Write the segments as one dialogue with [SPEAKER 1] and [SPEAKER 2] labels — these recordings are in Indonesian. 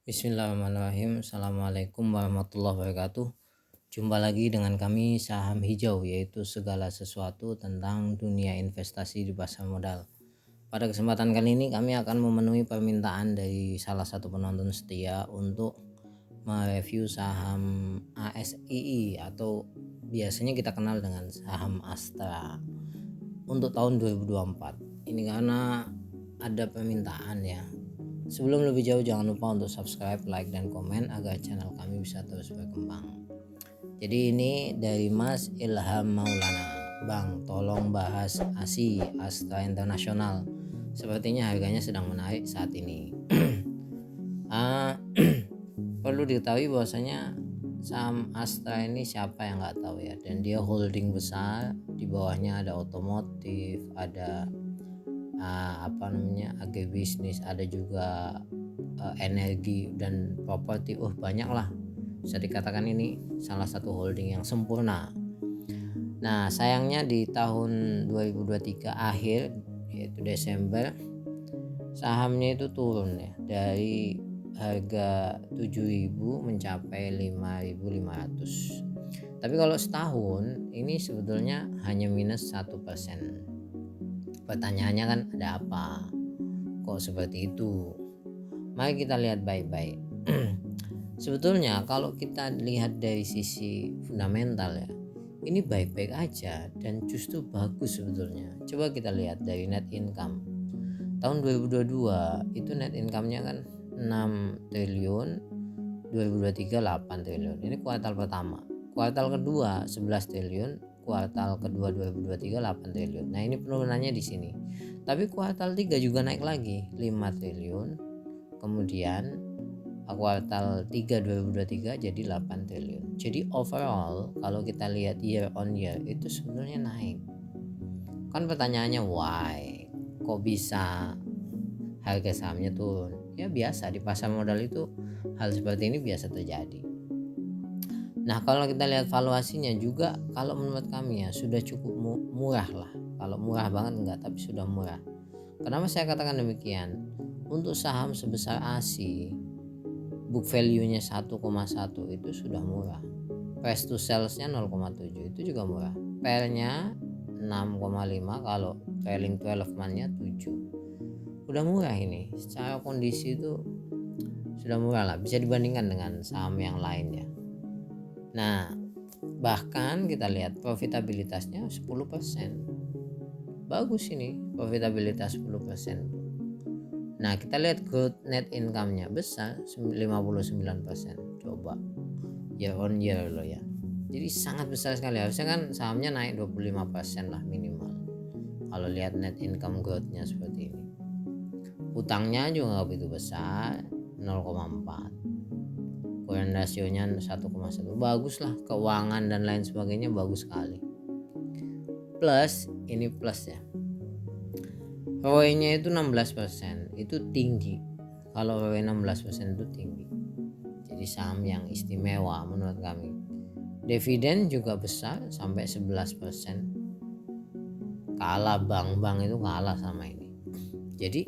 [SPEAKER 1] Bismillahirrahmanirrahim. Assalamualaikum warahmatullahi wabarakatuh. Jumpa lagi dengan kami Saham Hijau, yaitu segala sesuatu tentang dunia investasi di pasar modal. Pada kesempatan kali ini kami akan memenuhi permintaan dari salah satu penonton setia untuk mereview saham ASII atau biasanya kita kenal dengan saham Astra untuk tahun 2024. Ini karena ada permintaan ya. Sebelum lebih jauh jangan lupa untuk subscribe, like, dan komen agar channel kami bisa terus berkembang. Jadi ini dari Mas Ilham Maulana. Bang, tolong bahas ASI, Astra Internasional. Sepertinya harganya sedang menarik saat ini. Perlu diketahui bahwasanya saham Astra ini siapa yang nggak tahu ya. Dan dia holding besar, di bawahnya ada otomotif, ada agribisnis, ada juga energi dan properti. Banyak lah, bisa dikatakan ini salah satu holding yang sempurna. Nah sayangnya di tahun 2023 akhir, yaitu Desember, sahamnya itu turun ya, dari harga 7.000 mencapai 5.500. Tapi kalau setahun ini sebetulnya hanya minus 1%. Pertanyaannya kan ada apa? Kok seperti itu? Mari kita lihat baik-baik. Sebetulnya kalau kita lihat dari sisi fundamental ya, ini baik-baik aja dan justru bagus sebetulnya. Coba kita lihat dari net income. Tahun 2022 itu net income-nya kan 6 triliun, 2023 8 triliun. Ini kuartal pertama. Kuartal kedua 11 triliun, kuartal kedua 2023 8 triliun. Nah, ini penurunannya di sini. Tapi kuartal 3 juga naik lagi 5 triliun. Kemudian kuartal 3 2023 jadi 8 triliun. Jadi overall kalau kita lihat year on year itu sebenarnya naik. Kan pertanyaannya why? Kok bisa harga sahamnya turun? Ya biasa, di pasar modal itu hal seperti ini biasa terjadi. Nah kalau kita lihat valuasinya juga, kalau menurut kami ya sudah cukup murah lah. Kalau murah banget enggak, tapi sudah murah. Kenapa saya katakan demikian? Untuk saham sebesar ASI, book value-nya 1,1 itu sudah murah. Price to sales-nya 0,7 itu juga murah. PER-nya 6,5, kalau trailing 12 month-nya 7. Udah murah ini. Secara kondisi itu sudah murah lah, bisa dibandingkan dengan saham yang lainnya. Nah, bahkan kita lihat profitabilitasnya 10%. Bagus ini profitabilitas 10%. Nah, kita lihat growth net income-nya besar 59%. Coba year on year loh ya. Jadi sangat besar sekali. Harusnya kan sahamnya naik 25% lah minimal. Kalau lihat net income growth-nya seperti ini. Utangnya juga nggak begitu besar, 0,4. Current rasionya 1,1. Bagus lah, keuangan dan lain sebagainya bagus sekali. Plus, ini plus ya. ROE-nya itu 16%, itu tinggi. Kalau ROE 16% itu tinggi. Jadi saham yang istimewa menurut kami. Dividen juga besar sampai 11%. Kalah bank-bank itu kalah sama ini. Jadi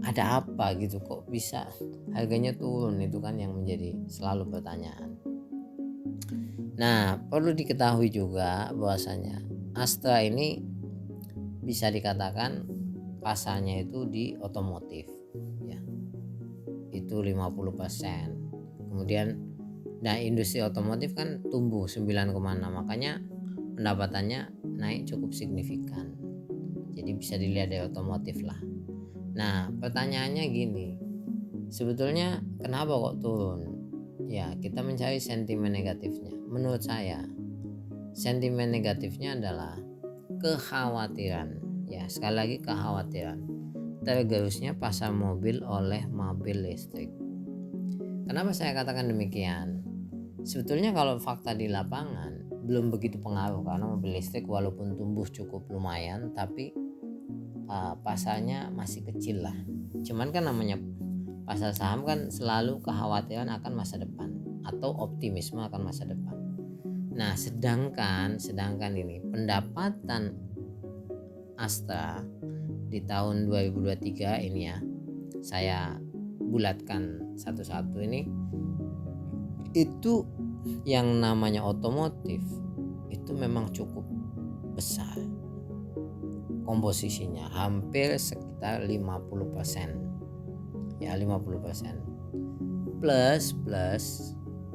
[SPEAKER 1] ada apa gitu, kok bisa harganya turun, itu kan yang menjadi selalu pertanyaan. Nah perlu diketahui juga bahwasanya Astra ini bisa dikatakan pasarnya itu di otomotif ya, itu 50%. Kemudian nah industri otomotif kan tumbuh 9,6, makanya pendapatannya naik cukup signifikan. Jadi bisa dilihat dari otomotif lah. Nah pertanyaannya gini, sebetulnya kenapa kok turun? Ya kita mencari sentimen negatifnya. Menurut saya sentimen negatifnya adalah kekhawatiran. Ya sekali lagi kekhawatiran tergerusnya pasar mobil oleh mobil listrik. Kenapa saya katakan demikian? Sebetulnya kalau fakta di lapangan belum begitu pengaruh, karena mobil listrik walaupun tumbuh cukup lumayan tapi pasarnya masih kecil lah. Cuman kan namanya pasar saham kan selalu kekhawatiran akan masa depan atau optimisme akan masa depan. Nah sedangkan ini pendapatan Astra di tahun 2023 ini ya, saya bulatkan satu-satu ini, itu yang namanya otomotif itu memang cukup besar komposisinya, hampir sekitar 50%. Ya 50%. Plus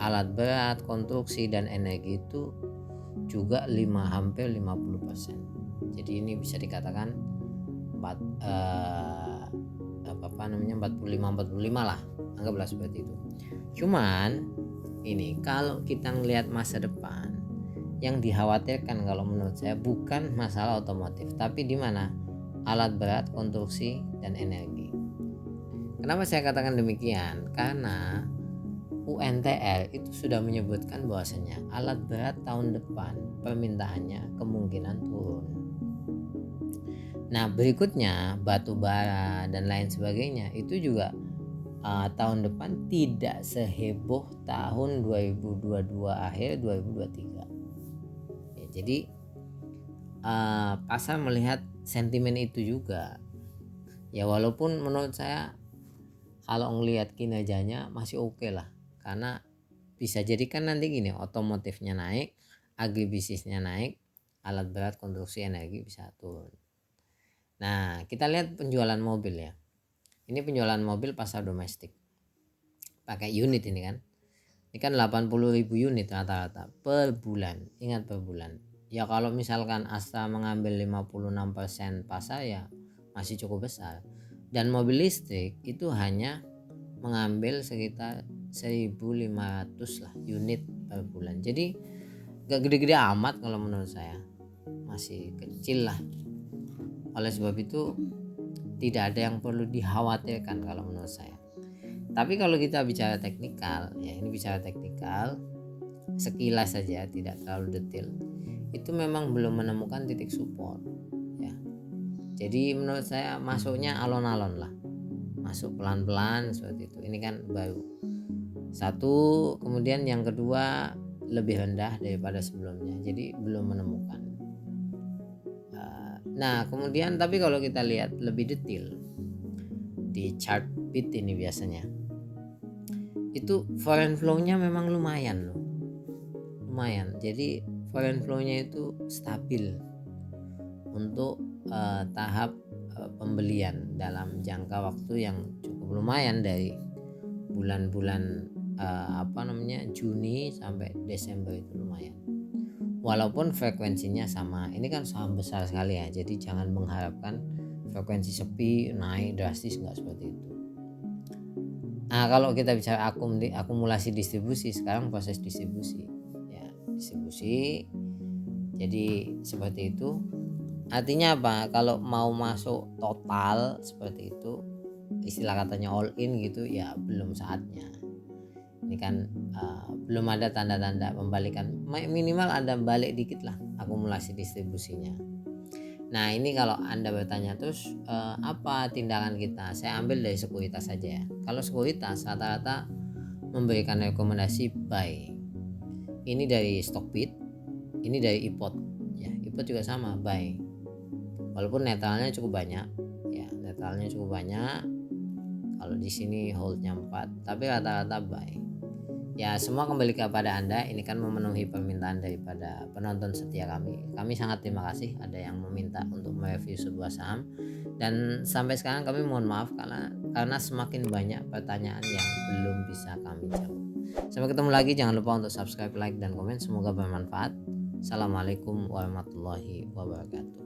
[SPEAKER 1] alat berat, konstruksi dan energi itu juga hampir 50%. Jadi ini bisa dikatakan 45 lah, anggaplah seperti itu. Cuman ini kalau kita ngelihat masa depan, yang dikhawatirkan kalau menurut saya bukan masalah otomotif, tapi di mana alat berat, konstruksi dan energi. Kenapa saya katakan demikian? Karena UNTR itu sudah menyebutkan bahwasanya alat berat tahun depan permintaannya kemungkinan turun. Nah berikutnya batu bara dan lain sebagainya itu juga tahun depan tidak seheboh tahun 2022 akhir 2023. Ya, jadi pasar melihat sentimen itu juga. Ya walaupun menurut saya kalau ngelihat kinerjanya masih oke lah, karena bisa jadi kan nanti gini, otomotifnya naik, agribisnisnya naik, alat berat, konstruksi, energi bisa turun. Nah kita lihat penjualan mobil ya, ini penjualan mobil pasar domestik pakai unit ini kan, ini kan 80.000 unit rata-rata per bulan, ingat per bulan. Ya kalau misalkan Astra mengambil 56% pasar ya masih cukup besar, dan mobil listrik itu hanya mengambil sekitar 1.500 lah unit per bulan. Jadi gak gede-gede amat kalau menurut saya, masih kecil lah. Oleh sebab itu tidak ada yang perlu dikhawatirkan kalau menurut saya. Tapi kalau kita bicara teknikal, ya ini bicara teknikal sekilas saja, tidak terlalu detail, itu memang belum menemukan titik support ya. Jadi menurut saya masuknya alon-alon lah, masuk pelan-pelan seperti itu. Ini kan baru satu, kemudian yang kedua lebih rendah daripada sebelumnya, jadi belum menemukan. Nah kemudian tapi kalau kita lihat lebih detail di chart bit ini biasanya itu foreign flow-nya memang lumayan. Jadi foreign flow-nya itu stabil untuk tahap pembelian dalam jangka waktu yang cukup lumayan dari bulan-bulan Juni sampai Desember itu lumayan. Walaupun frekuensinya sama, ini kan saham besar sekali ya, jadi jangan mengharapkan frekuensi sepi naik drastis, nggak seperti itu. Nah kalau kita bicara akumulasi distribusi, sekarang proses distribusi ya, jadi seperti itu. Artinya apa? Kalau mau masuk total seperti itu, istilah katanya all in gitu ya, belum saatnya. Ini kan belum ada tanda-tanda pembalikan, minimal ada balik dikit lah akumulasi distribusinya. Nah ini kalau Anda bertanya terus apa tindakan kita, saya ambil dari sekuritas saja ya. Kalau sekuritas rata-rata memberikan rekomendasi buy. Ini dari Stockbit, ini dari IPOT ya, IPOT juga sama buy. Walaupun netralnya cukup banyak ya, kalau di sini holdnya 4, tapi rata-rata buy. Ya semua kembali kepada Anda, ini kan memenuhi permintaan daripada penonton setia kami. Kami sangat terima kasih ada yang meminta untuk mereview sebuah saham, dan sampai sekarang kami mohon maaf karena semakin banyak pertanyaan yang belum bisa kami jawab. Sampai ketemu lagi, jangan lupa untuk subscribe, like dan komen, semoga bermanfaat. Assalamualaikum warahmatullahi wabarakatuh.